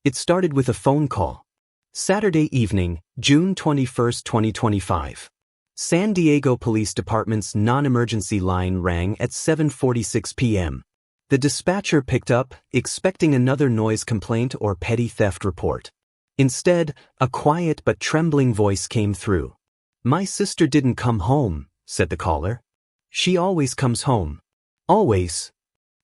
It started with a phone call. Saturday evening, June 21, 2025. San Diego Police Department's non-emergency line rang at 7:46 p.m. The dispatcher picked up, expecting another noise complaint or petty theft report. Instead, a quiet but trembling voice came through. "My sister didn't come home," said the caller. "She always comes home. Always."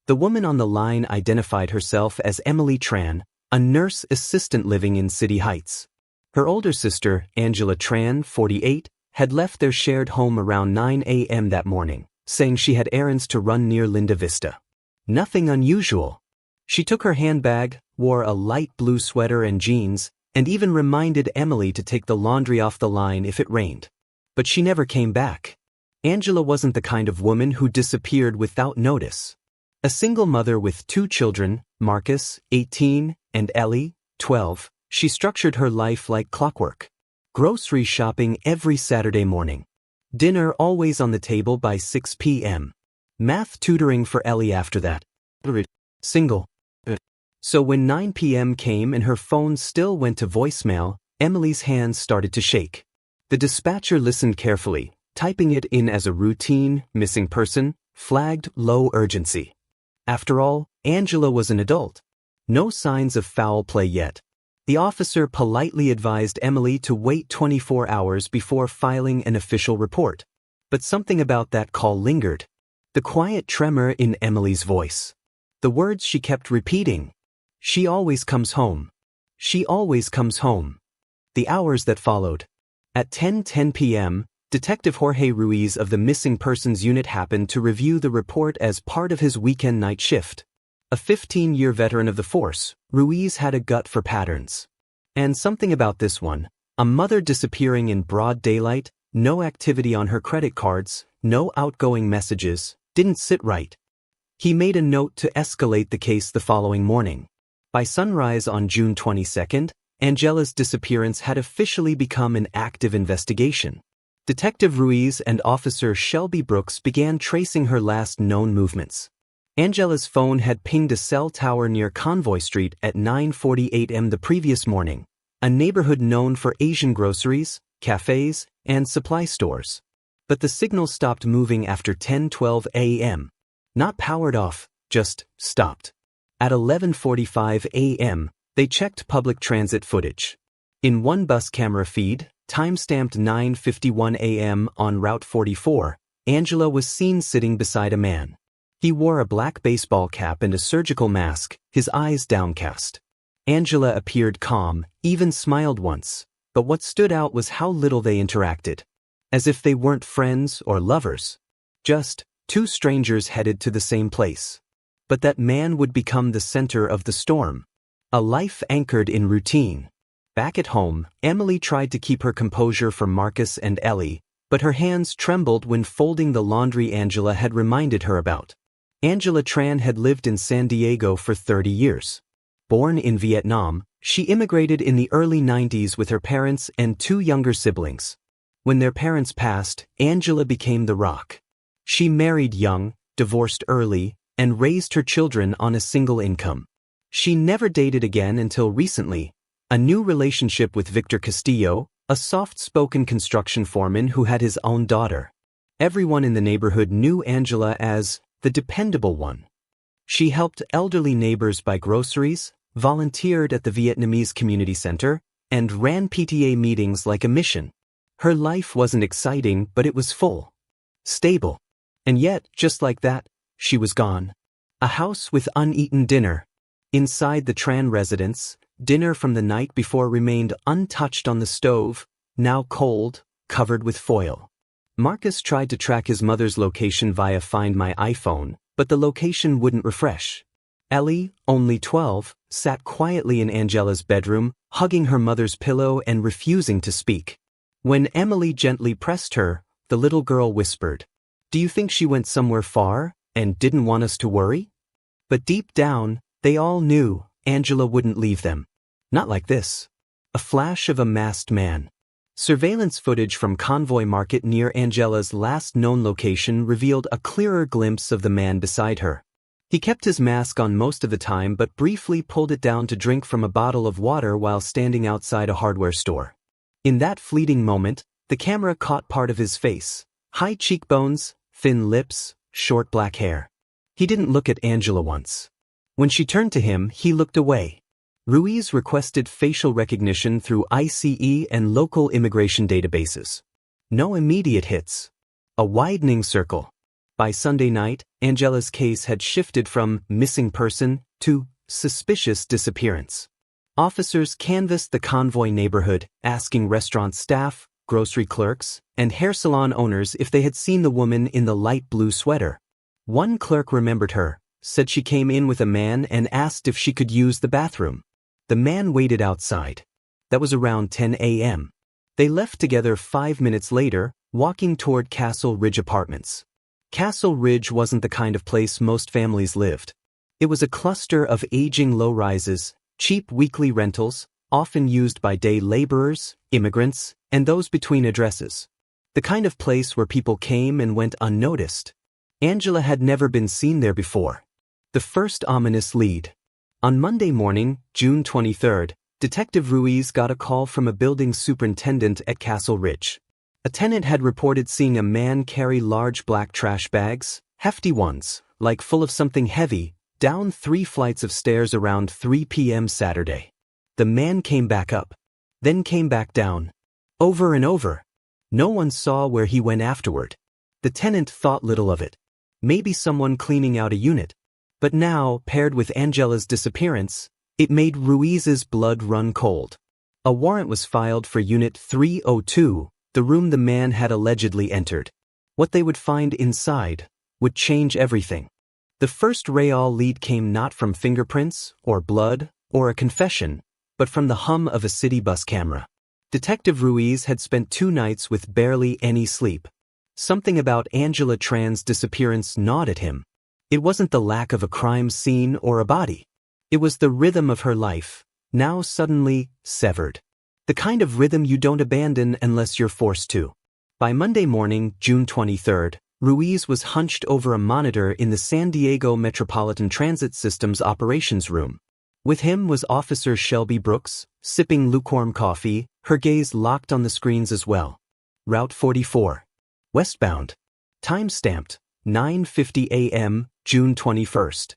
The woman on the line identified herself as Emily Tran, a nurse assistant living in City Heights. Her older sister, Angela Tran, 48, had left their shared home around 9 a.m. that morning, saying she had errands to run near Linda Vista. Nothing unusual. She took her handbag, wore a light blue sweater and jeans, and even reminded Emily to take the laundry off the line if it rained. But she never came back. Angela wasn't the kind of woman who disappeared without notice. A single mother with 2 children, Marcus, 18, and Ellie, 12, she structured her life like clockwork. Grocery shopping every Saturday morning. Dinner always on the table by 6 p.m. Math tutoring for Ellie after that. Single. So when 9 p.m. came and her phone still went to voicemail, Emily's hands started to shake. The dispatcher listened carefully, typing it in as a routine, missing person, flagged low urgency. After all, Angela was an adult. No signs of foul play yet. The officer politely advised Emily to wait 24 hours before filing an official report. But something about that call lingered. The quiet tremor in Emily's voice. The words she kept repeating. "She always comes home. She always comes home." The hours that followed. At 10:10 p.m., Detective Jorge Ruiz of the Missing Persons Unit happened to review the report as part of his weekend night shift. A 15-year veteran of the force, Ruiz had a gut for patterns. And something about this one, a mother disappearing in broad daylight, no activity on her credit cards, no outgoing messages, didn't sit right. He made a note to escalate the case the following morning. By sunrise on June 22, Angela's disappearance had officially become an active investigation. Detective Ruiz and Officer Shelby Brooks began tracing her last known movements. Angela's phone had pinged a cell tower near Convoy Street at 9:48 am the previous morning, a neighborhood known for Asian groceries, cafes, and supply stores. But the signal stopped moving after 10:12 a.m. Not powered off, just stopped. At 11:45 a.m., they checked public transit footage. In one bus camera feed, time-stamped 9:51 a.m. on Route 44, Angela was seen sitting beside a man. He wore a black baseball cap and a surgical mask, his eyes downcast. Angela appeared calm, even smiled once, but what stood out was how little they interacted. As if they weren't friends or lovers. Just 2 strangers headed to the same place. But that man would become the center of the storm. A life anchored in routine. Back at home, Emily tried to keep her composure for Marcus and Ellie, but her hands trembled when folding the laundry Angela had reminded her about. Angela Tran had lived in San Diego for 30 years. Born in Vietnam, she immigrated in the early 90s with her parents and 2 younger siblings. When their parents passed, Angela became the rock. She married young, divorced early, and raised her children on a single income. She never dated again until recently. A new relationship with Victor Castillo, a soft-spoken construction foreman who had his own daughter. Everyone in the neighborhood knew Angela as the dependable one. She helped elderly neighbors buy groceries, volunteered at the Vietnamese community center, and ran PTA meetings like a mission. Her life wasn't exciting, but it was full. Stable. And yet, just like that, she was gone. A house with uneaten dinner. Inside the Tran residence, dinner from the night before remained untouched on the stove, now cold, covered with foil. Marcus tried to track his mother's location via Find My iPhone, but the location wouldn't refresh. Ellie, only 12, sat quietly in Angela's bedroom, hugging her mother's pillow and refusing to speak. When Emily gently pressed her, the little girl whispered, "Do you think she went somewhere far and didn't want us to worry?" But deep down, they all knew Angela wouldn't leave them. Not like this. A flash of a masked man. Surveillance footage from Convoy Market near Angela's last known location revealed a clearer glimpse of the man beside her. He kept his mask on most of the time but briefly pulled it down to drink from a bottle of water while standing outside a hardware store. In that fleeting moment, the camera caught part of his face. High cheekbones, thin lips, short black hair. He didn't look at Angela once. When she turned to him, he looked away. Ruiz requested facial recognition through ICE and local immigration databases. No immediate hits. A widening circle. By Sunday night, Angela's case had shifted from missing person to suspicious disappearance. Officers canvassed the convoy neighborhood, asking restaurant staff, grocery clerks, and hair salon owners if they had seen the woman in the light blue sweater. One clerk remembered her, said she came in with a man and asked if she could use the bathroom. The man waited outside. That was around 10 a.m. They left together 5 minutes later, walking toward Castle Ridge Apartments. Castle Ridge wasn't the kind of place most families lived. It was a cluster of aging low-rises, cheap weekly rentals, often used by day laborers, immigrants, and those between addresses. The kind of place where people came and went unnoticed. Angela had never been seen there before. The first ominous lead. On Monday morning, June 23rd, Detective Ruiz got a call from a building superintendent at Castle Ridge. A tenant had reported seeing a man carry large black trash bags, hefty ones, like full of something heavy, down 3 flights of stairs around 3 p.m. Saturday. The man came back up, then came back down, over and over. No one saw where he went afterward. The tenant thought little of it. Maybe someone cleaning out a unit. But now, paired with Angela's disappearance, it made Ruiz's blood run cold. A warrant was filed for Unit 302, the room the man had allegedly entered. What they would find inside would change everything. The first real lead came not from fingerprints, or blood, or a confession, but from the hum of a city bus camera. Detective Ruiz had spent 2 nights with barely any sleep. Something about Angela Tran's disappearance gnawed at him. It wasn't the lack of a crime scene or a body. It was the rhythm of her life, now suddenly severed. The kind of rhythm you don't abandon unless you're forced to. By Monday morning, June 23rd, Ruiz was hunched over a monitor in the San Diego Metropolitan Transit System's operations room. With him was Officer Shelby Brooks, sipping lukewarm coffee, her gaze locked on the screens as well. Route 44. Westbound. Time stamped, 9:50 a.m., June 21st.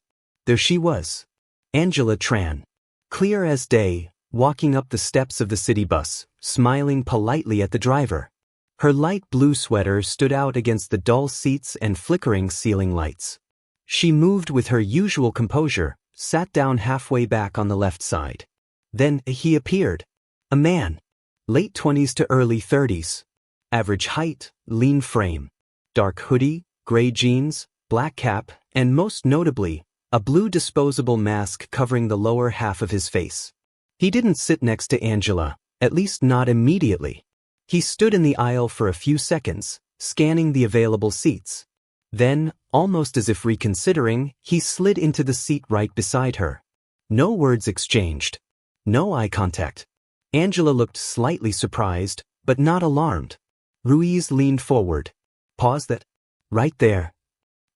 There she was. Angela Tran. Clear as day, walking up the steps of the city bus, smiling politely at the driver. Her light blue sweater stood out against the dull seats and flickering ceiling lights. She moved with her usual composure, sat down halfway back on the left side. Then he appeared. A man. Late 20s to early 30s. Average height, lean frame. Dark hoodie, gray jeans, black cap, and most notably, a blue disposable mask covering the lower half of his face. He didn't sit next to Angela, at least not immediately. He stood in the aisle for a few seconds, scanning the available seats. Then, almost as if reconsidering, he slid into the seat right beside her. No words exchanged. No eye contact. Angela looked slightly surprised, but not alarmed. Ruiz leaned forward. Pause that. Right there.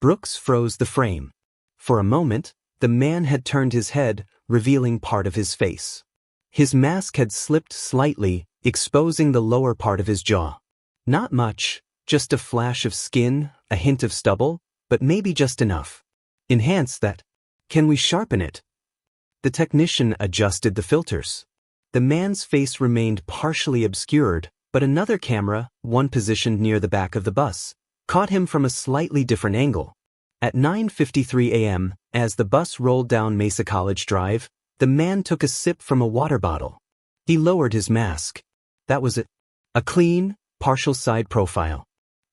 Brooks froze the frame. For a moment, the man had turned his head, revealing part of his face. His mask had slipped slightly, exposing the lower part of his jaw. Not much, just a flash of skin, a hint of stubble, but maybe just enough. Enhance that. Can we sharpen it? The technician adjusted the filters. The man's face remained partially obscured, but another camera, one positioned near the back of the bus, caught him from a slightly different angle. At 9:53 a.m., as the bus rolled down Mesa College Drive, the man took a sip from a water bottle. He lowered his mask. That was it. A clean, partial side profile.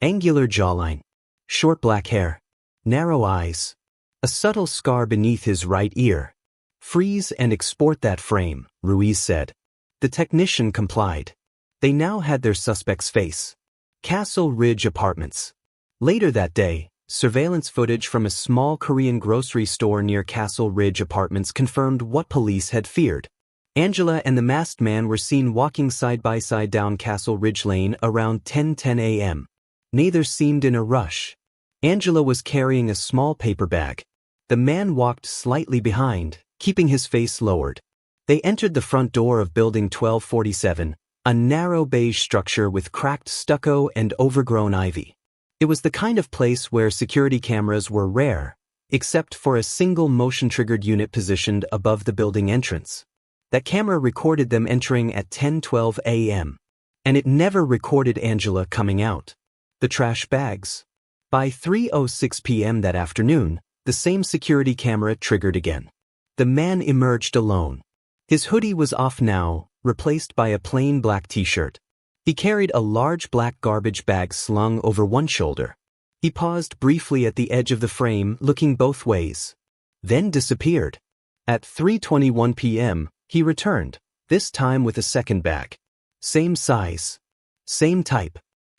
Angular jawline. Short black hair. Narrow eyes. A subtle scar beneath his right ear. Freeze and export that frame, Ruiz said. The technician complied. They now had their suspect's face. Castle Ridge Apartments. Later that day, surveillance footage from a small Korean grocery store near Castle Ridge Apartments confirmed what police had feared. Angela and the masked man were seen walking side by side down Castle Ridge Lane around 10:10 a.m. Neither seemed in a rush. Angela was carrying a small paper bag. The man walked slightly behind, keeping his face lowered. They entered the front door of Building 1247, a narrow beige structure with cracked stucco and overgrown ivy. It was the kind of place where security cameras were rare, except for a single motion-triggered unit positioned above the building entrance. That camera recorded them entering at 10:12 a.m., and it never recorded Angela coming out. The trash bags. By 3:06 p.m. that afternoon, the same security camera triggered again. The man emerged alone. His hoodie was off now, replaced by a plain black t-shirt. He carried a large black garbage bag slung over one shoulder. He paused briefly at the edge of the frame, looking both ways, then disappeared. At 3:21 p.m., he returned, this time with a second bag. Same size. Same type.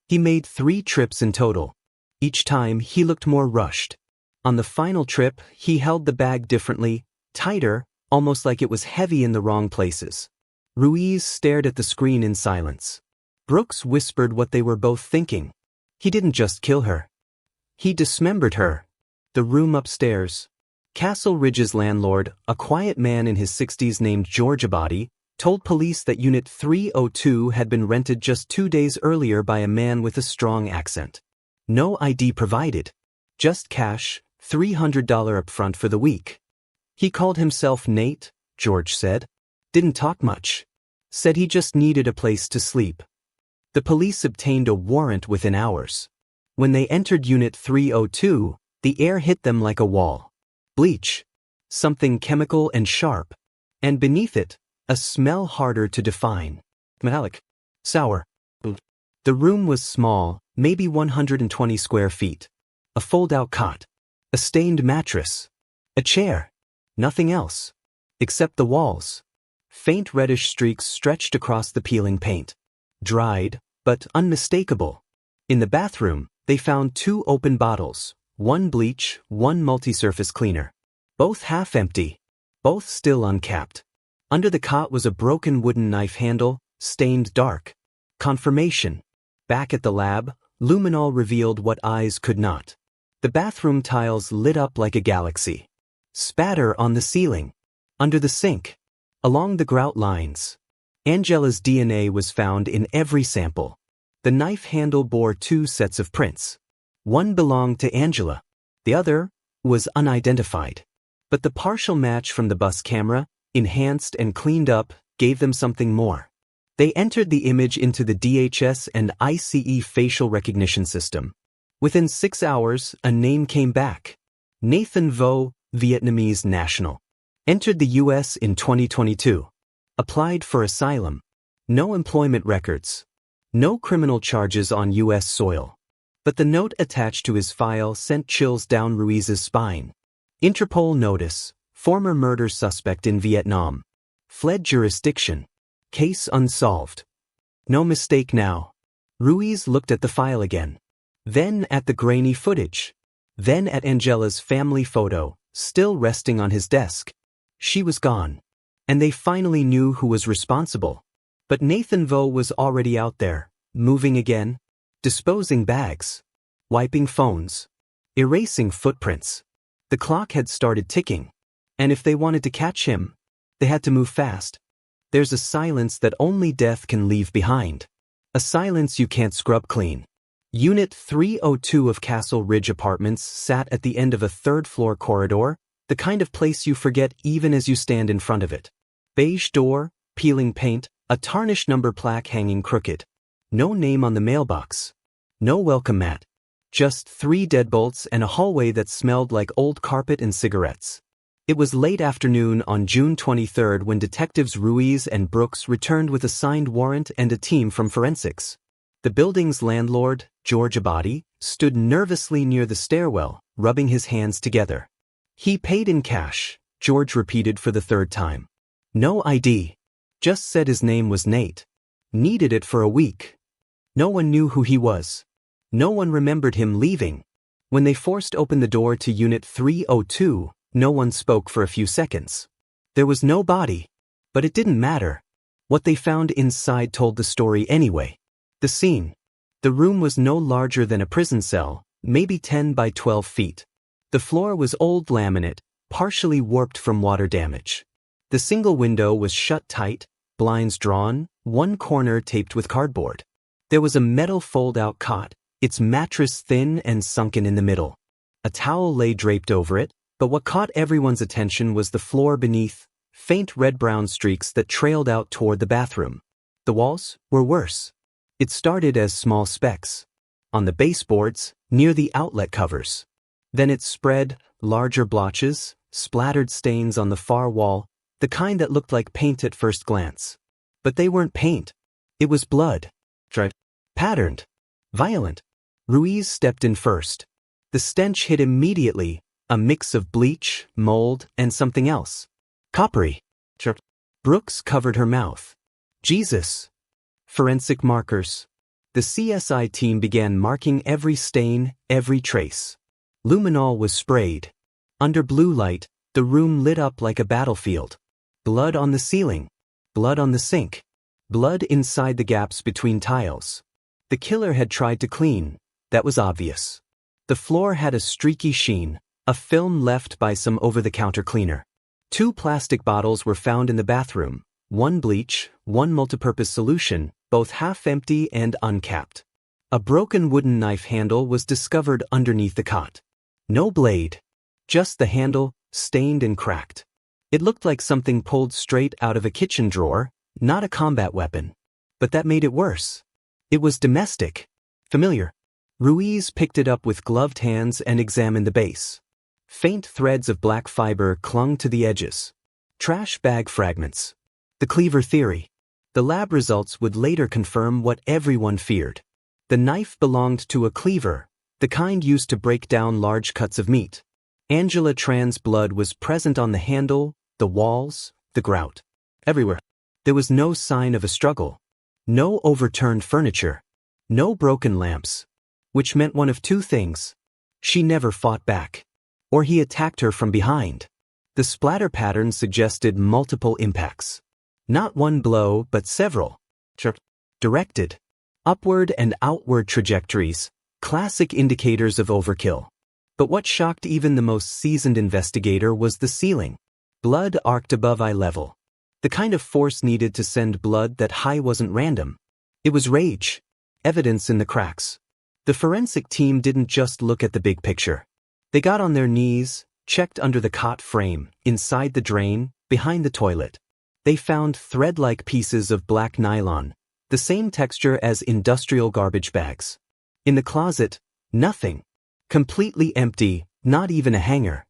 He made 3 trips in total. Each time, he looked more rushed. On the final trip, he held the bag differently, tighter, almost like it was heavy in the wrong places. Ruiz stared at the screen in silence. Brooks whispered what they were both thinking. He didn't just kill her. He dismembered her. The room upstairs. Castle Ridge's landlord, a quiet man in his 60s named George Abadi, told police that Unit 302 had been rented just 2 days earlier by a man with a strong accent. No ID provided. Just cash, $300 upfront for the week. He called himself Nate, George said. Didn't talk much. Said he just needed a place to sleep. The police obtained a warrant within hours. When they entered Unit 302, the air hit them like a wall. Bleach. Something chemical and sharp. And beneath it, a smell harder to define. Metallic. Sour. The room was small, maybe 120 square feet. A fold-out cot. A stained mattress. A chair. Nothing else. Except the walls. Faint reddish streaks stretched across the peeling paint. Dried, but unmistakable. In the bathroom, they found 2 open bottles, one bleach, one multi-surface cleaner. Both half empty. Both still uncapped. Under the cot was a broken wooden knife handle, stained dark. Confirmation. Back at the lab, luminol revealed what eyes could not. The bathroom tiles lit up like a galaxy. Spatter on the ceiling. Under the sink. Along the grout lines. Angela's DNA was found in every sample. The knife handle bore 2 sets of prints. One belonged to Angela. The other was unidentified. But the partial match from the bus camera, enhanced and cleaned up, gave them something more. They entered the image into the DHS and ICE facial recognition system. Within 6 hours, a name came back. Nathan Vo, Vietnamese national. Entered the U.S. in 2022. Applied for asylum. No employment records. No criminal charges on U.S. soil. But the note attached to his file sent chills down Ruiz's spine. Interpol notice. Former murder suspect in Vietnam. Fled jurisdiction. Case unsolved. No mistake now. Ruiz looked at the file again. Then at the grainy footage. Then at Angela's family photo, still resting on his desk. She was gone. And they finally knew who was responsible. But Nathan Vo was already out there, moving again, disposing bags, wiping phones, erasing footprints. The clock had started ticking. And if they wanted to catch him, they had to move fast. There's a silence that only death can leave behind. A silence you can't scrub clean. Unit 302 of Castle Ridge Apartments sat at the end of a 3rd-floor corridor, the kind of place you forget even as you stand in front of it. Beige door, peeling paint, a tarnished number plaque hanging crooked. No name on the mailbox. No welcome mat. Just 3 deadbolts and a hallway that smelled like old carpet and cigarettes. It was late afternoon on June 23 when detectives Ruiz and Brooks returned with a signed warrant and a team from forensics. The building's landlord, George Abadi, stood nervously near the stairwell, rubbing his hands together. He paid in cash, George repeated for the 3rd time. No ID. Just said his name was Nate. Needed it for a week. No one knew who he was. No one remembered him leaving. When they forced open the door to Unit 302, no one spoke for a few seconds. There was no body. But it didn't matter. What they found inside told the story anyway. The scene. The room was no larger than a prison cell, maybe 10 by 12 feet. The floor was old laminate, partially warped from water damage. The single window was shut tight, blinds drawn, one corner taped with cardboard. There was a metal fold-out cot, its mattress thin and sunken in the middle. A towel lay draped over it, but what caught everyone's attention was the floor beneath, faint red-brown streaks that trailed out toward the bathroom. The walls were worse. It started as small specks on the baseboards, near the outlet covers. Then it spread, larger blotches, splattered stains on the far wall, the kind that looked like paint at first glance. But they weren't paint. It was blood. Patterned. Violent. Ruiz stepped in first. The stench hit immediately, a mix of bleach, mold, and something else. Coppery. Brooks covered her mouth. Jesus. Forensic markers. The CSI team began marking every stain, every trace. Luminol was sprayed. Under blue light, the room lit up like a battlefield. Blood on the ceiling. Blood on the sink. Blood inside the gaps between tiles. The killer had tried to clean. That was obvious. The floor had a streaky sheen, a film left by some over-the-counter cleaner. 2 plastic bottles were found in the bathroom, one bleach, one multipurpose solution, both half-empty and uncapped. A broken wooden knife handle was discovered underneath the cot. No blade. Just the handle, stained and cracked. It looked like something pulled straight out of a kitchen drawer, not a combat weapon. But that made it worse. It was domestic. Familiar. Ruiz picked it up with gloved hands and examined the base. Faint threads of black fiber clung to the edges. Trash bag fragments. The cleaver theory. The lab results would later confirm what everyone feared. The knife belonged to a cleaver, the kind used to break down large cuts of meat. Angela Tran's blood was present on the handle, the walls, the grout. Everywhere. There was no sign of a struggle. No overturned furniture. No broken lamps. Which meant one of 2 things. She never fought back. Or he attacked her from behind. The splatter pattern suggested multiple impacts. Not one blow, but several. Directed. Upward and outward trajectories, classic indicators of overkill. But what shocked even the most seasoned investigator was the ceiling. Blood arced above eye level. The kind of force needed to send blood that high wasn't random. It was rage. Evidence in the cracks. The forensic team didn't just look at the big picture. They got on their knees, checked under the cot frame, inside the drain, behind the toilet. They found thread-like pieces of black nylon, the same texture as industrial garbage bags. In the closet, nothing. Completely empty, not even a hanger.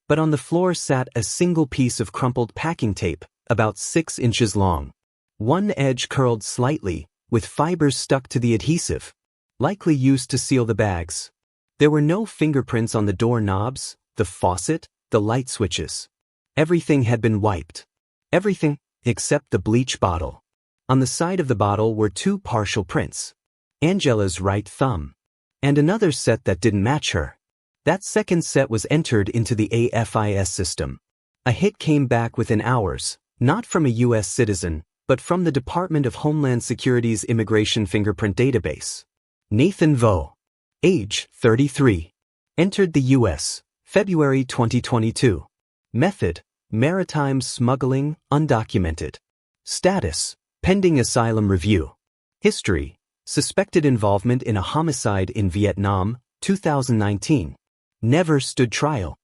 But on the floor sat a single piece of crumpled packing tape, about 6 inches long. One edge curled slightly, with fibers stuck to the adhesive, likely used to seal the bags. There were no fingerprints on the door knobs, the faucet, the light switches. Everything had been wiped. Everything, except the bleach bottle. On the side of the bottle were 2 partial prints. Angela's right thumb. And another set that didn't match her. That second set was entered into the AFIS system. A hit came back within hours, not from a U.S. citizen, but from the Department of Homeland Security's Immigration Fingerprint Database. Nathan Vo. Age, 33. Entered the U.S., February 2022. Method, maritime smuggling, undocumented. Status, pending asylum review. History, suspected involvement in a homicide in Vietnam, 2019. Never stood trial.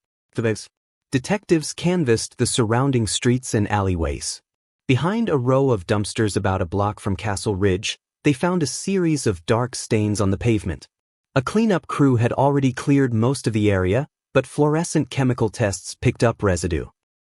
Detectives canvassed the surrounding streets and alleyways. Behind a row of dumpsters about a block from Castle Ridge, they found a series of dark stains on the pavement. A cleanup crew had already cleared most of the area, but fluorescent chemical tests picked up residue.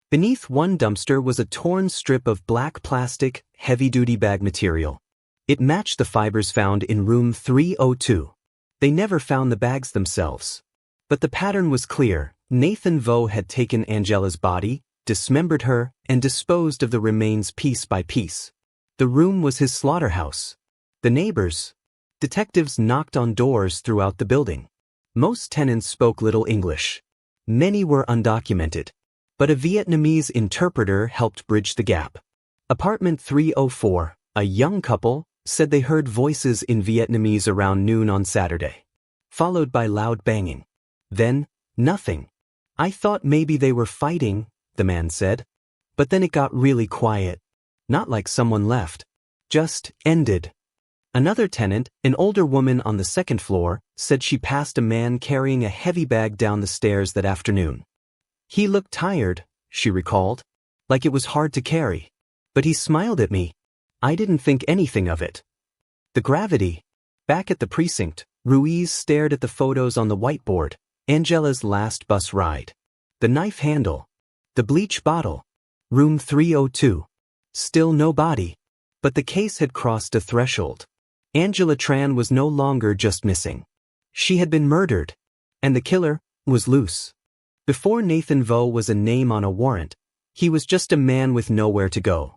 Beneath one dumpster was a torn strip of black plastic, heavy-duty bag material. It matched the fibers found in room 302. They never found the bags themselves. But the pattern was clear. Nathan Vo had taken Angela's body, dismembered her, and disposed of the remains piece by piece. The room was his slaughterhouse. The neighbors. Detectives knocked on doors throughout the building. Most tenants spoke little English. Many were undocumented. But a Vietnamese interpreter helped bridge the gap. Apartment 304, a young couple, said they heard voices in Vietnamese around noon on Saturday. Followed by loud banging. Then, nothing. I thought maybe they were fighting, the man said. But then it got really quiet. Not like someone left. Just ended. Another tenant, an older woman on the second floor, said she passed a man carrying a heavy bag down the stairs that afternoon. He looked tired, she recalled, like it was hard to carry. But he smiled at me. I didn't think anything of it. The gravity. Back at the precinct, Ruiz stared at the photos on the whiteboard. Angela's last bus ride. The knife handle. The bleach bottle. Room 302. Still no body. But the case had crossed a threshold. Angela Tran was no longer just missing. She had been murdered. And the killer was loose. Before Nathan Vo was a name on a warrant, he was just a man with nowhere to go.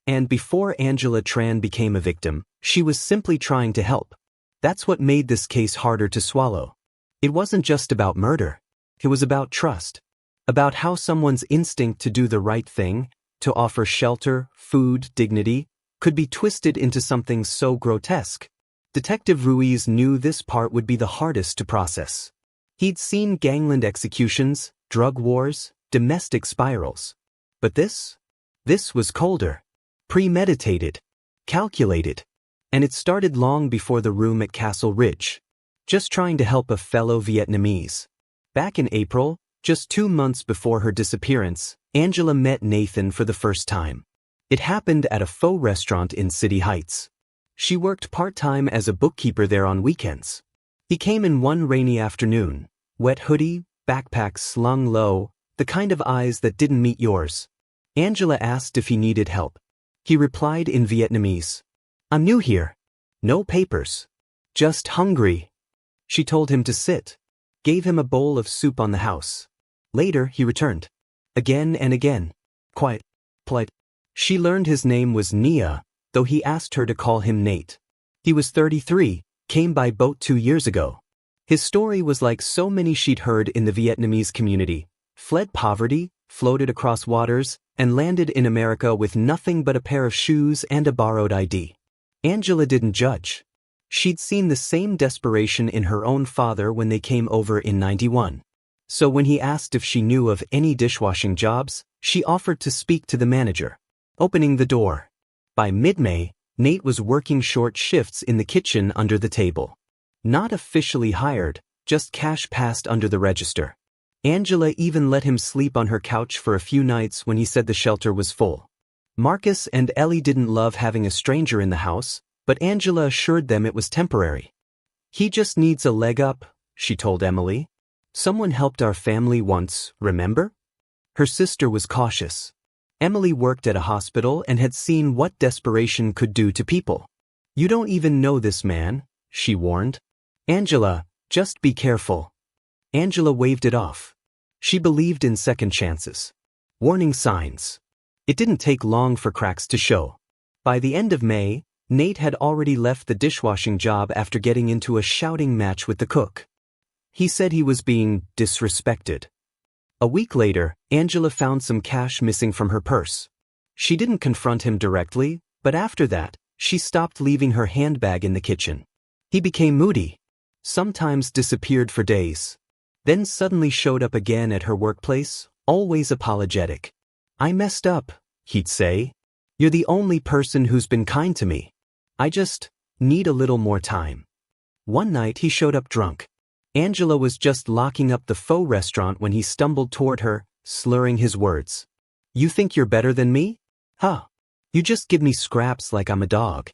And before Angela Tran became a victim, she was simply trying to help. That's what made this case harder to swallow. It wasn't just about murder. It was about trust. About how someone's instinct to do the right thing, to offer shelter, food, dignity, could be twisted into something so grotesque. Detective Ruiz knew this part would be the hardest to process. He'd seen gangland executions, drug wars, domestic spirals. But this was colder. Premeditated. Calculated. And it started long before the room at Castle Ridge. Just trying to help a fellow Vietnamese. Back in April, just 2 months before her disappearance, Angela met Nathan for the first time. It happened at a faux restaurant in City Heights. She worked part-time as a bookkeeper there on weekends. He came in one rainy afternoon, wet hoodie, backpack slung low, the kind of eyes that didn't meet yours. Angela asked if he needed help. He replied in Vietnamese, "I'm new here. No papers. Just hungry." She told him to sit. Gave him a bowl of soup on the house. Later, he returned. Again and again. Quiet. Polite. She learned his name was Nia, though he asked her to call him Nate. He was 33, came by boat 2 years ago. His story was like so many she'd heard in the Vietnamese community. Fled poverty, floated across waters, and landed in America with nothing but a pair of shoes and a borrowed ID. Angela didn't judge. She'd seen the same desperation in her own father when they came over in '91. So when he asked if she knew of any dishwashing jobs, she offered to speak to the manager. Opening the door. By mid-May, Nate was working short shifts in the kitchen under the table. Not officially hired, just cash passed under the register. Angela even let him sleep on her couch for a few nights when he said the shelter was full. Marcus and Ellie didn't love having a stranger in the house, but Angela assured them it was temporary. "He just needs a leg up," she told Emily. "Someone helped our family once, remember?" Her sister was cautious. Emily worked at a hospital and had seen what desperation could do to people. "You don't even know this man," she warned. "Angela, just be careful." Angela waved it off. She believed in second chances. Warning signs. It didn't take long for cracks to show. By the end of May, Nate had already left the dishwashing job after getting into a shouting match with the cook. He said he was being disrespected. A week later, Angela found some cash missing from her purse. She didn't confront him directly, but after that, she stopped leaving her handbag in the kitchen. He became moody. Sometimes disappeared for days. Then suddenly showed up again at her workplace, always apologetic. "I messed up," he'd say. "You're the only person who's been kind to me. I just need a little more time." One night he showed up drunk. Angela was just locking up the faux restaurant when he stumbled toward her, slurring his words. "You think you're better than me? Huh. You just give me scraps like I'm a dog.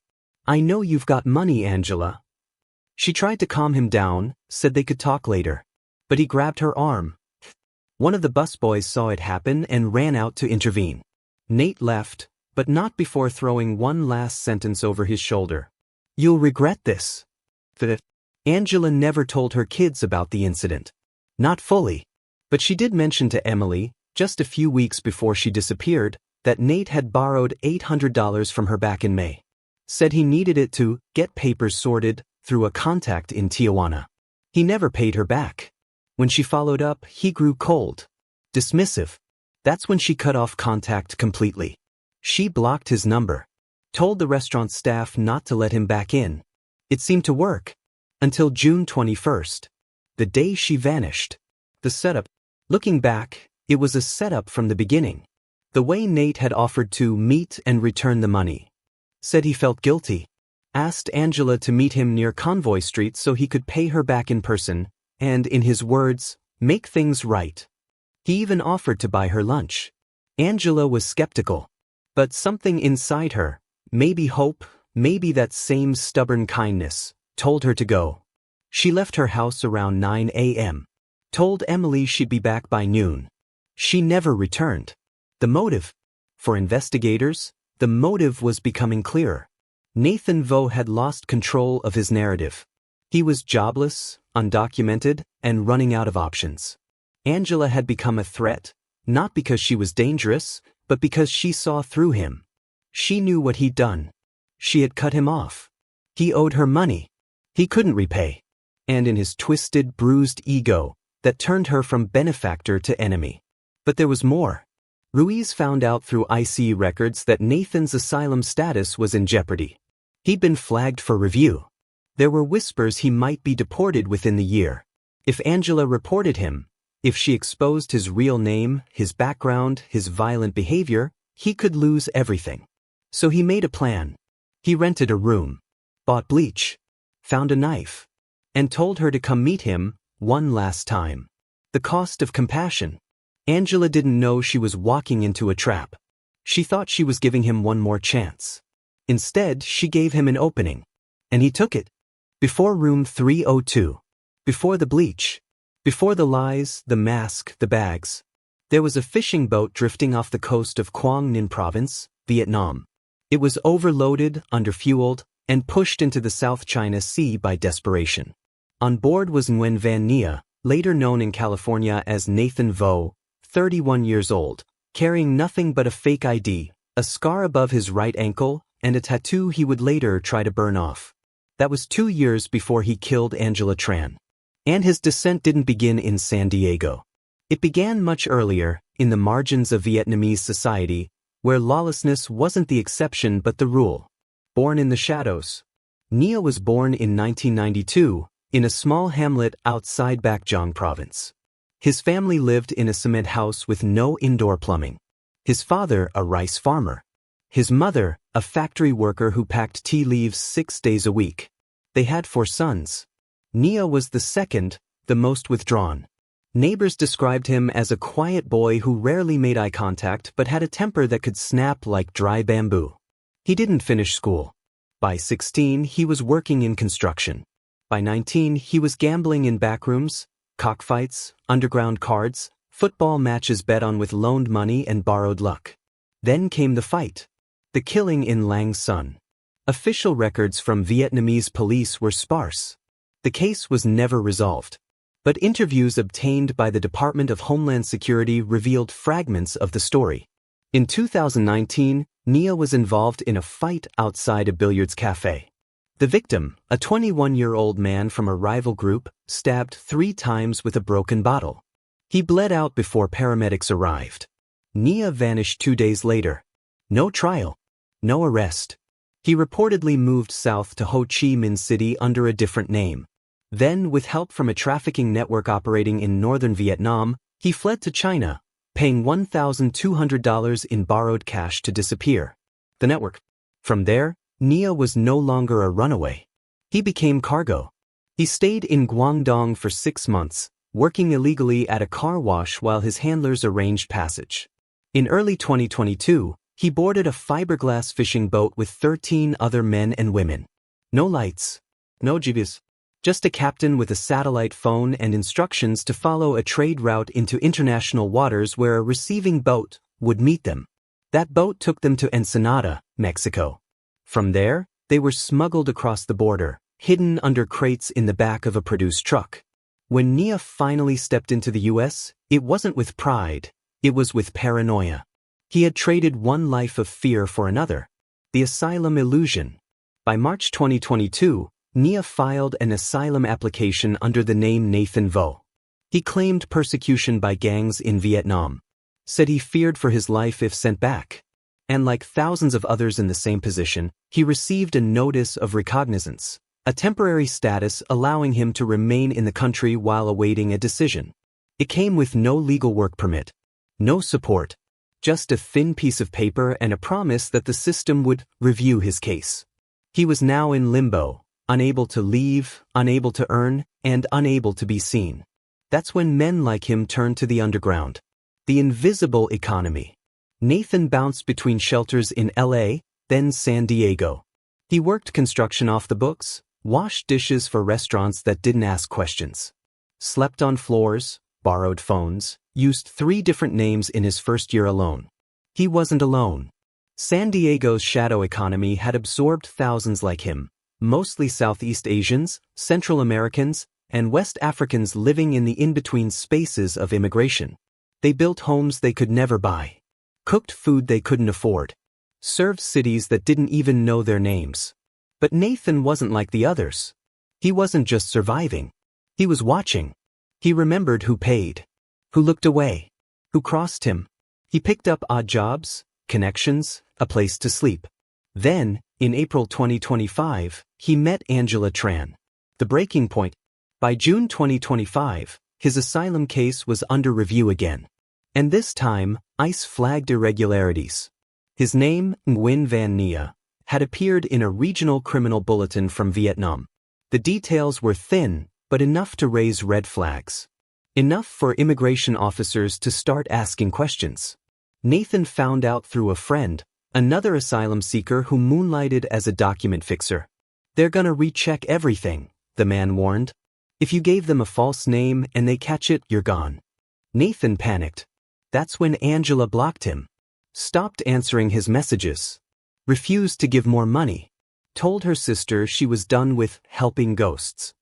I know you've got money, Angela." She tried to calm him down, said they could talk later. But he grabbed her arm. One of the busboys saw it happen and ran out to intervene. Nate left, but not before throwing one last sentence over his shoulder. "You'll regret this." Angela never told her kids about the incident. Not fully. But she did mention to Emily, just a few weeks before she disappeared, that Nate had borrowed $800 from her back in May. Said he needed it to get papers sorted through a contact in Tijuana. He never paid her back. When she followed up, he grew cold. Dismissive. That's when she cut off contact completely. She blocked his number. Told the restaurant staff not to let him back in. It seemed to work. Until June 21st. The day she vanished. The setup. Looking back, it was a setup from the beginning. The way Nate had offered to meet and return the money. Said he felt guilty. Asked Angela to meet him near Convoy Street so he could pay her back in person, and, in his words, make things right. He even offered to buy her lunch. Angela was skeptical. But something inside her, maybe hope, maybe that same stubborn kindness, told her to go. She left her house around 9 a.m. Told Emily she'd be back by noon. She never returned. The motive? For investigators, the motive was becoming clearer. Nathan Vo had lost control of his narrative. He was jobless, undocumented, and running out of options. Angela had become a threat, not because she was dangerous, but because she saw through him. She knew what he'd done. She had cut him off. He owed her money. He couldn't repay. And in his twisted, bruised ego, that turned her from benefactor to enemy. But there was more. Ruiz found out through IC records that Nathan's asylum status was in jeopardy. He'd been flagged for review. There were whispers he might be deported within the year. If Angela reported him, if she exposed his real name, his background, his violent behavior, he could lose everything. So he made a plan. He rented a room, bought bleach, found a knife, and told her to come meet him one last time. The cost of compassion. Angela didn't know she was walking into a trap. She thought she was giving him one more chance. Instead, she gave him an opening. And he took it. Before room 302. Before the bleach. Before the lies, the mask, the bags. There was a fishing boat drifting off the coast of Quang Ninh Province, Vietnam. It was overloaded, underfueled, and pushed into the South China Sea by desperation. On board was Nguyen Van Nia, later known in California as Nathan Vo, 31 years old, carrying nothing but a fake ID, a scar above his right ankle, and a tattoo he would later try to burn off. That was 2 years before he killed Angela Tran. And his descent didn't begin in San Diego. It began much earlier, in the margins of Vietnamese society, where lawlessness wasn't the exception but the rule. Born in the shadows. Nia was born in 1992, in a small hamlet outside Bac Giang Province. His family lived in a cement house with no indoor plumbing. His father, a rice farmer. His mother, a factory worker who packed tea leaves 6 days a week. They had 4 sons. Nia was the second, the most withdrawn. Neighbors described him as a quiet boy who rarely made eye contact but had a temper that could snap like dry bamboo. He didn't finish school. By 16, he was working in construction. By 19, he was gambling in backrooms, cockfights, underground cards, football matches bet on with loaned money and borrowed luck. Then came the fight. The killing in Lang Son. Official records from Vietnamese police were sparse. The case was never resolved. But interviews obtained by the Department of Homeland Security revealed fragments of the story. In 2019, Nia was involved in a fight outside a billiards cafe. The victim, a 21-year-old man from a rival group, stabbed 3 times with a broken bottle. He bled out before paramedics arrived. Nia vanished 2 days later. No trial. No arrest. He reportedly moved south to Ho Chi Minh City under a different name. Then, with help from a trafficking network operating in northern Vietnam, he fled to China, paying $1,200 in borrowed cash to disappear. The network. From there, Nia was no longer a runaway. He became cargo. He stayed in Guangdong for 6 months, working illegally at a car wash while his handlers arranged passage. In early 2022, he boarded a fiberglass fishing boat with 13 other men and women. No lights. No GPS. Just a captain with a satellite phone and instructions to follow a trade route into international waters where a receiving boat would meet them. That boat took them to Ensenada, Mexico. From there, they were smuggled across the border, hidden under crates in the back of a produced truck. When Nia finally stepped into the U.S., it wasn't with pride, it was with paranoia. He had traded one life of fear for another. The asylum illusion. By March 2022, Nia filed an asylum application under the name Nathan Vo. He claimed persecution by gangs in Vietnam. Said he feared for his life if sent back. And like thousands of others in the same position, he received a notice of recognizance, a temporary status allowing him to remain in the country while awaiting a decision. It came with no legal work permit, no support, just a thin piece of paper and a promise that the system would review his case. He was now in limbo, unable to leave, unable to earn, and unable to be seen. That's when men like him turned to the underground. The invisible economy. Nathan bounced between shelters in LA, then San Diego. He worked construction off the books, washed dishes for restaurants that didn't ask questions, slept on floors, borrowed phones, used 3 different names in his first year alone. He wasn't alone. San Diego's shadow economy had absorbed thousands like him, mostly Southeast Asians, Central Americans, and West Africans living in the in-between spaces of immigration. They built homes they could never buy, cooked food they couldn't afford, served cities that didn't even know their names. But Nathan wasn't like the others. He wasn't just surviving. He was watching. He remembered who paid, who looked away, who crossed him. He picked up odd jobs, connections, a place to sleep. Then, in April 2025, he met Angela Tran. The breaking point. By June 2025, his asylum case was under review again. And this time, ICE flagged irregularities. His name, Nguyen Van Nia, had appeared in a regional criminal bulletin from Vietnam. The details were thin, but enough to raise red flags. Enough for immigration officers to start asking questions. Nathan found out through a friend, another asylum seeker who moonlighted as a document fixer. They're gonna recheck everything, the man warned. If you gave them a false name and they catch it, you're gone. Nathan panicked. That's when Angela blocked him, stopped answering his messages, refused to give more money, told her sister she was done with helping ghosts.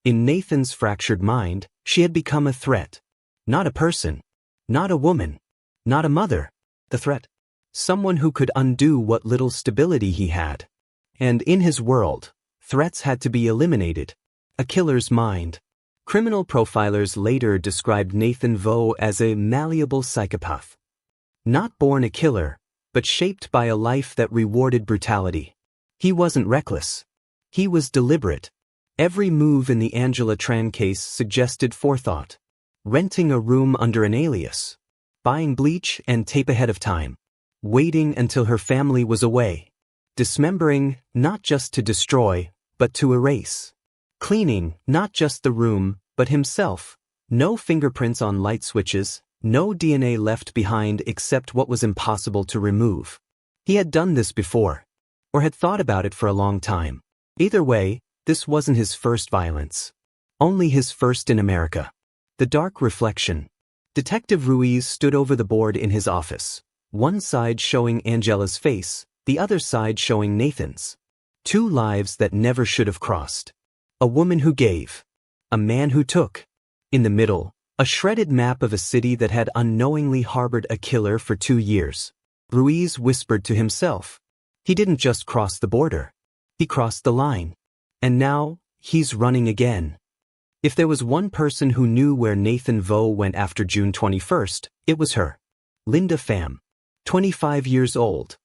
In Nathan's fractured mind, she had become a threat. Not a person, not a woman, not a mother. The threat. Someone who could undo what little stability he had. And in his world, threats had to be eliminated. A killer's mind. Criminal profilers later described Nathan Vo as a malleable psychopath. Not born a killer, but shaped by a life that rewarded brutality. He wasn't reckless. He was deliberate. Every move in the Angela Tran case suggested forethought. Renting a room under an alias. Buying bleach and tape ahead of time. Waiting until her family was away. Dismembering, not just to destroy, but to erase. Cleaning, not just the room, but himself. No fingerprints on light switches, no DNA left behind except what was impossible to remove. He had done this before, or had thought about it for a long time. Either way, this wasn't his first violence. Only his first in America. The dark reflection. Detective Ruiz stood over the board in his office, one side showing Angela's face, the other side showing Nathan's. 2 lives that never should have crossed. A woman who gave. A man who took. In the middle, a shredded map of a city that had unknowingly harbored a killer for 2 years. Ruiz whispered to himself. He didn't just cross the border. He crossed the line. And now, he's running again. If there was one person who knew where Nathan Vo went after June 21st, it was her. Linda Pham. 25 years old.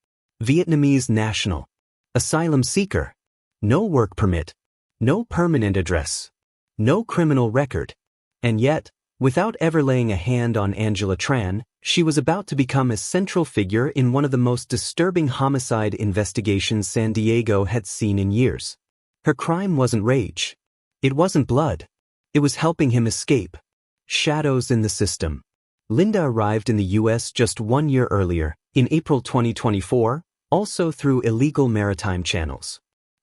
Vietnamese national. Asylum seeker. No work permit. No permanent address. No criminal record. And yet, without ever laying a hand on Angela Tran, she was about to become a central figure in one of the most disturbing homicide investigations San Diego had seen in years. Her crime wasn't rage. It wasn't blood. It was helping him escape. Shadows in the system. Linda arrived in the U.S. just 1 year earlier, in April 2024, also through illegal maritime channels.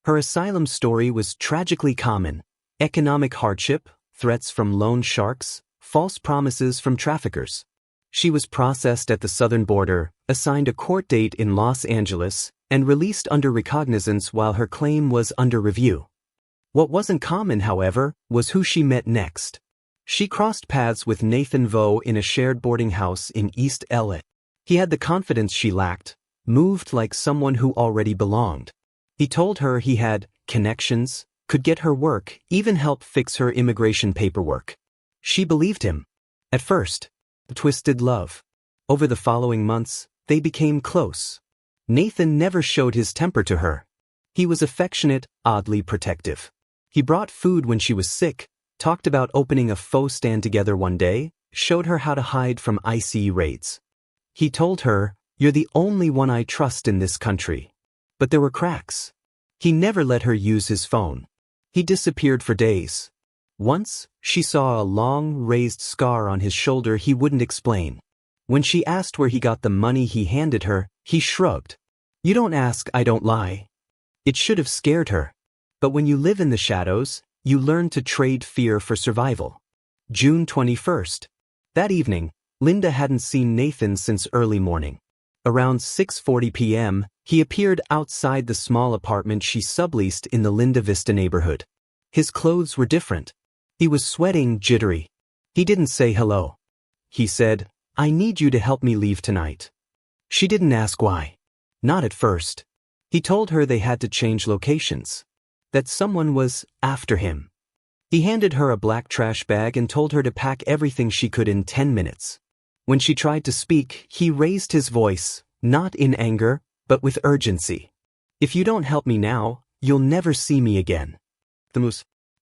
Her asylum story was tragically common. Economic hardship, threats from loan sharks, false promises from traffickers. She was processed at the southern border, assigned a court date in Los Angeles, and released under recognizance while her claim was under review. What wasn't common, however, was who she met next. She crossed paths with Nathan Vo in a shared boarding house in East LA. He had the confidence she lacked, moved like someone who already belonged. He told her he had connections, could get her work, even help fix her immigration paperwork. She believed him. At first, twisted love. Over the following months, they became close. Nathan never showed his temper to her. He was affectionate, oddly protective. He brought food when she was sick, talked about opening a pho stand together one day, showed her how to hide from ICE raids. He told her, "You're the only one I trust in this country." But there were cracks. He never let her use his phone. He disappeared for days. Once, she saw a long, raised scar on his shoulder he wouldn't explain. When she asked where he got the money he handed her, he shrugged. "You don't ask, I don't lie." It should have scared her. But when you live in the shadows, you learn to trade fear for survival. June 21st. That evening, Linda hadn't seen Nathan since early morning. Around 6:40 p.m., he appeared outside the small apartment she subleased in the Linda Vista neighborhood. His clothes were different. He was sweating, jittery. He didn't say hello. He said, "I need you to help me leave tonight." She didn't ask why. Not at first. He told her they had to change locations. That someone was after him. He handed her a black trash bag and told her to pack everything she could in 10 minutes. When she tried to speak, he raised his voice, not in anger, but with urgency. "If you don't help me now, you'll never see me again."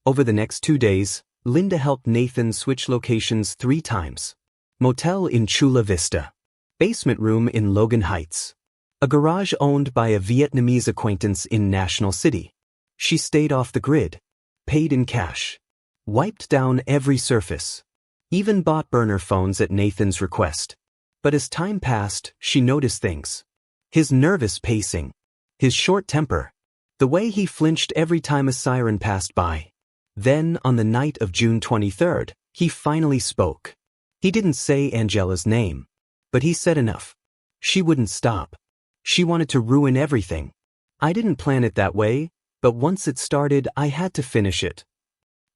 Over the next 2 days, Linda helped Nathan switch locations 3 times. Motel in Chula Vista. Basement room in Logan Heights. A garage owned by a Vietnamese acquaintance in National City. She stayed off the grid. Paid in cash. Wiped down every surface. Even bought burner phones at Nathan's request. But as time passed, she noticed things. His nervous pacing. His short temper. The way he flinched every time a siren passed by. Then, on the night of June 23rd, he finally spoke. He didn't say Angela's name. But he said enough. She wouldn't stop. She wanted to ruin everything. "I didn't plan it that way, but once it started, I had to finish it."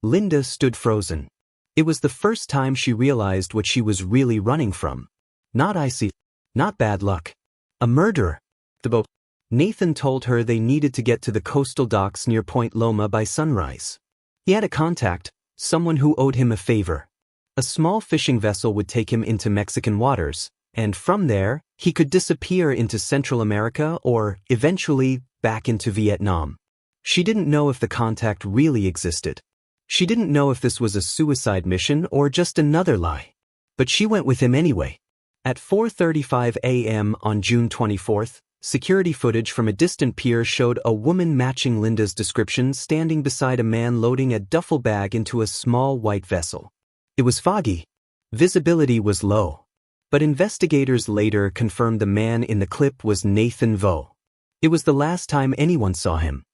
Linda stood frozen. It was the first time she realized what she was really running from. Not IC. Not bad luck. A murderer. The boat. Nathan told her they needed to get to the coastal docks near Point Loma by sunrise. He had a contact, someone who owed him a favor. A small fishing vessel would take him into Mexican waters, and from there, he could disappear into Central America or, eventually, back into Vietnam. She didn't know if the contact really existed. She didn't know if this was a suicide mission or just another lie. But she went with him anyway. At 4:35 a.m. on June 24th, security footage from a distant pier showed a woman matching Linda's description standing beside a man loading a duffel bag into a small white vessel. It was foggy. Visibility was low. But investigators later confirmed the man in the clip was Nathan Vo. It was the last time anyone saw him.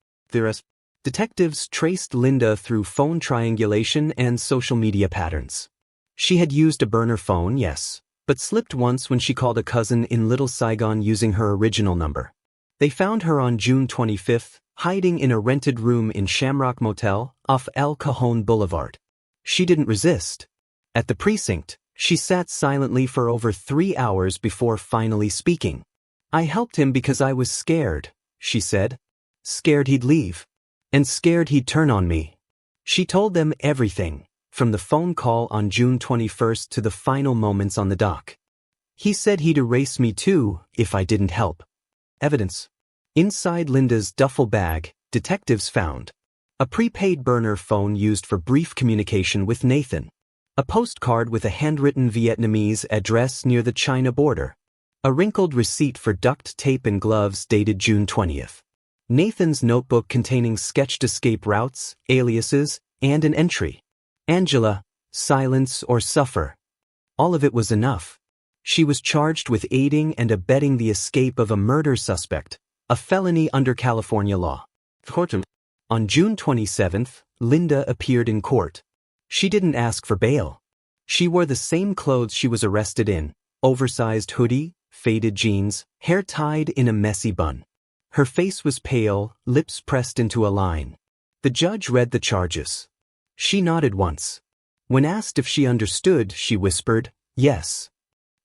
Detectives traced Linda through phone triangulation and social media patterns. She had used a burner phone, yes, but slipped once when she called a cousin in Little Saigon using her original number. They found her on June 25th, hiding in a rented room in Shamrock Motel off El Cajon Boulevard. She didn't resist. At the precinct, she sat silently for over 3 hours before finally speaking. "I helped him because I was scared," she said. "Scared he'd leave. And scared he'd turn on me." She told them everything, from the phone call on June 21st to the final moments on the dock. "He said he'd erase me too, if I didn't help." Evidence. Inside Linda's duffel bag, detectives found a prepaid burner phone used for brief communication with Nathan, a postcard with a handwritten Vietnamese address near the China border, a wrinkled receipt for duct tape and gloves dated June 20th. Nathan's notebook containing sketched escape routes, aliases, and an entry. "Angela, silence or suffer." All of it was enough. She was charged with aiding and abetting the escape of a murder suspect, a felony under California law. On June 27th, Linda appeared in court. She didn't ask for bail. She wore the same clothes she was arrested in, oversized hoodie, faded jeans, hair tied in a messy bun. Her face was pale, lips pressed into a line. The judge read the charges. She nodded once. When asked if she understood, she whispered, "Yes."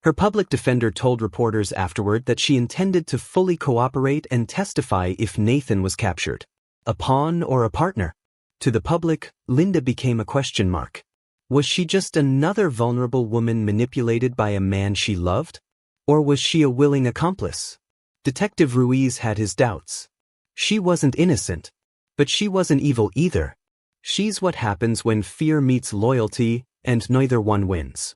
Her public defender told reporters afterward that she intended to fully cooperate and testify if Nathan was captured. A pawn or a partner? To the public, Linda became a question mark. Was she just another vulnerable woman manipulated by a man she loved? Or was she a willing accomplice? Detective Ruiz had his doubts. She wasn't innocent. But she wasn't evil either. She's what happens when fear meets loyalty, and neither one wins.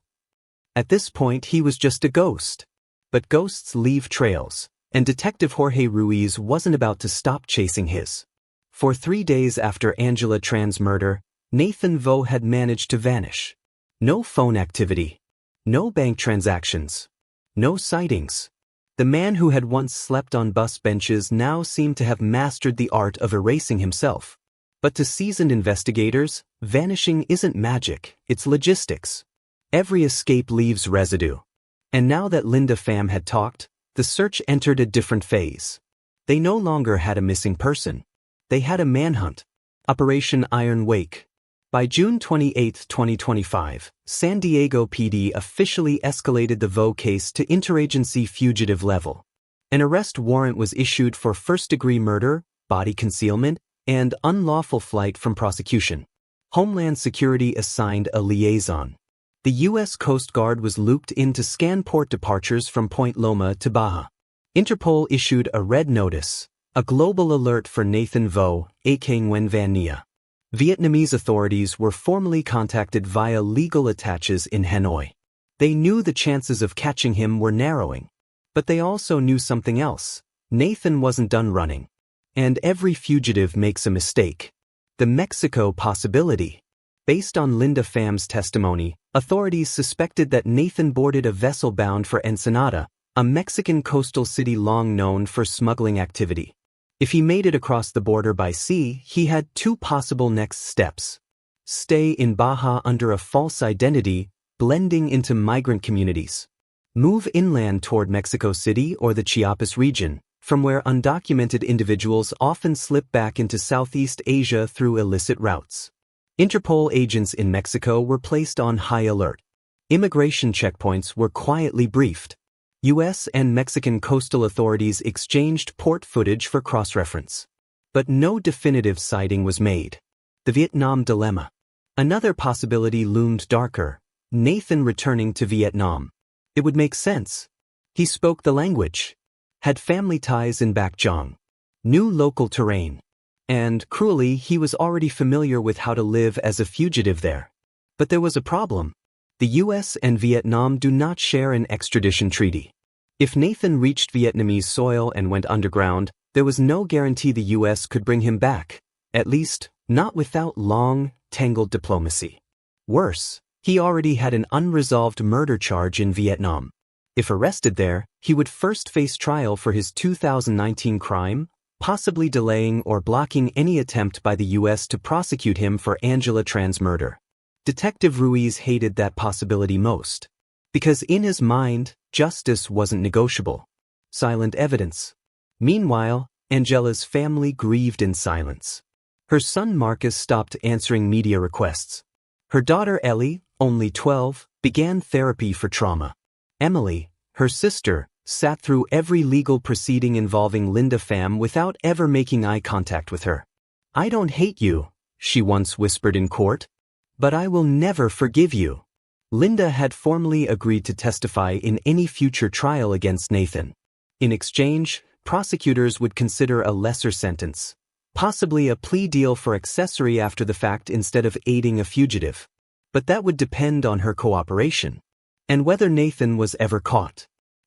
At this point he was just a ghost. But ghosts leave trails, and Detective Jorge Ruiz wasn't about to stop chasing his. For 3 days after Angela Tran's murder, Nathan Vo had managed to vanish. No phone activity. No bank transactions. No sightings. The man who had once slept on bus benches now seemed to have mastered the art of erasing himself. But to seasoned investigators, vanishing isn't magic, it's logistics. Every escape leaves residue. And now that Linda Pham had talked, the search entered a different phase. They no longer had a missing person. They had a manhunt. Operation Iron Wake. By June 28, 2025, San Diego PD officially escalated the Vo case to interagency fugitive level. An arrest warrant was issued for first-degree murder, body concealment, and unlawful flight from prosecution. Homeland Security assigned a liaison. The U.S. Coast Guard was looped in to scan port departures from Point Loma to Baja. Interpol issued a red notice, a global alert for Nathan Vo, aka Nguyen Van Nia. Vietnamese authorities were formally contacted via legal attaches in Hanoi. They knew the chances of catching him were narrowing. But they also knew something else. Nathan wasn't done running. And every fugitive makes a mistake. The Mexico possibility. Based on Linda Pham's testimony, authorities suspected that Nathan boarded a vessel bound for Ensenada, a Mexican coastal city long known for smuggling activity. If he made it across the border by sea, he had 2 possible next steps. Stay in Baja under a false identity, blending into migrant communities. Move inland toward Mexico City or the Chiapas region, from where undocumented individuals often slip back into Southeast Asia through illicit routes. Interpol agents in Mexico were placed on high alert. Immigration checkpoints were quietly briefed. U.S. and Mexican coastal authorities exchanged port footage for cross-reference. But no definitive sighting was made. The Vietnam dilemma. Another possibility loomed darker: Nathan returning to Vietnam. It would make sense. He spoke the language, had family ties in Bac Giang, knew local terrain, and, cruelly, he was already familiar with how to live as a fugitive there. But there was a problem. The U.S. and Vietnam do not share an extradition treaty. If Nathan reached Vietnamese soil and went underground, there was no guarantee the U.S. could bring him back, at least, not without long, tangled diplomacy. Worse, he already had an unresolved murder charge in Vietnam. If arrested there, he would first face trial for his 2019 crime, possibly delaying or blocking any attempt by the U.S. to prosecute him for Angela Tran's murder. Detective Ruiz hated that possibility most. Because in his mind, justice wasn't negotiable. Silent evidence. Meanwhile, Angela's family grieved in silence. Her son Marcus stopped answering media requests. Her daughter Ellie, only 12, began therapy for trauma. Emily, her sister, sat through every legal proceeding involving Linda Pham without ever making eye contact with her. "I don't hate you," she once whispered in court, "but I will never forgive you." Linda had formally agreed to testify in any future trial against Nathan. In exchange, prosecutors would consider a lesser sentence, possibly a plea deal for accessory after the fact instead of aiding a fugitive. But that would depend on her cooperation, and whether Nathan was ever caught.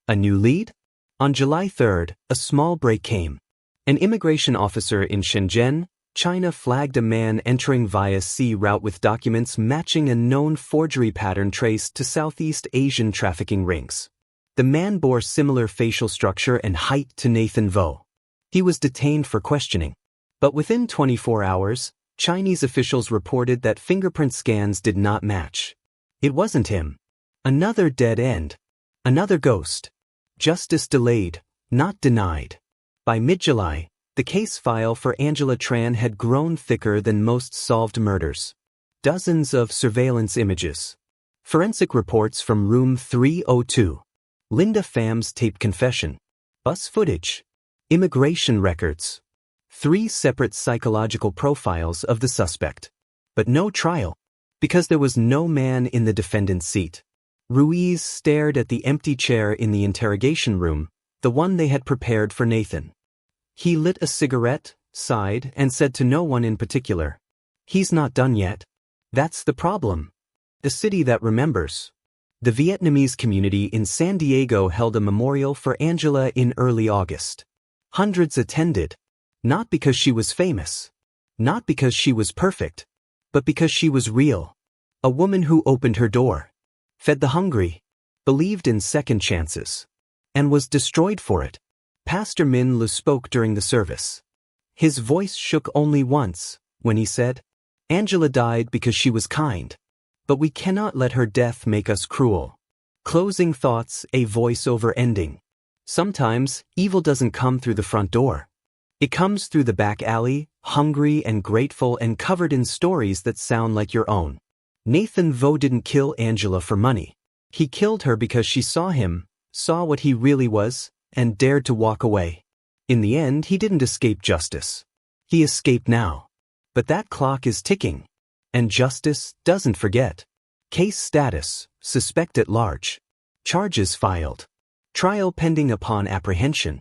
A new lead? On July 3rd, a small break came. An immigration officer in Shenzhen, China flagged a man entering via sea route with documents matching a known forgery pattern traced to Southeast Asian trafficking rings. The man bore similar facial structure and height to Nathan Vo. He was detained for questioning. But within 24 hours, Chinese officials reported that fingerprint scans did not match. It wasn't him. Another dead end. Another ghost. Justice delayed, not denied. By mid-July, the case file for Angela Tran had grown thicker than most solved murders. Dozens of surveillance images. Forensic reports from room 302. Linda Pham's taped confession. Bus footage. Immigration records. 3 separate psychological profiles of the suspect. But no trial. Because there was no man in the defendant's seat. Ruiz stared at the empty chair in the interrogation room, the one they had prepared for Nathan. He lit a cigarette, sighed, and said to no one in particular, "He's not done yet. That's the problem. The city that remembers." The Vietnamese community in San Diego held a memorial for Angela in early August. Hundreds attended, not because she was famous, not because she was perfect, but because she was real. A woman who opened her door, fed the hungry, believed in second chances, and was destroyed for it. Pastor Min Lu spoke during the service. His voice shook only once, when he said, "Angela died because she was kind, but we cannot let her death make us cruel." Closing thoughts, a voice-over ending. Sometimes, evil doesn't come through the front door. It comes through the back alley, hungry and grateful and covered in stories that sound like your own. Nathan Vo didn't kill Angela for money. He killed her because she saw him, saw what he really was, and dared to walk away. In the end, he didn't escape justice. He escaped now. But that clock is ticking. And justice doesn't forget. Case status, suspect at large. Charges filed. Trial pending upon apprehension.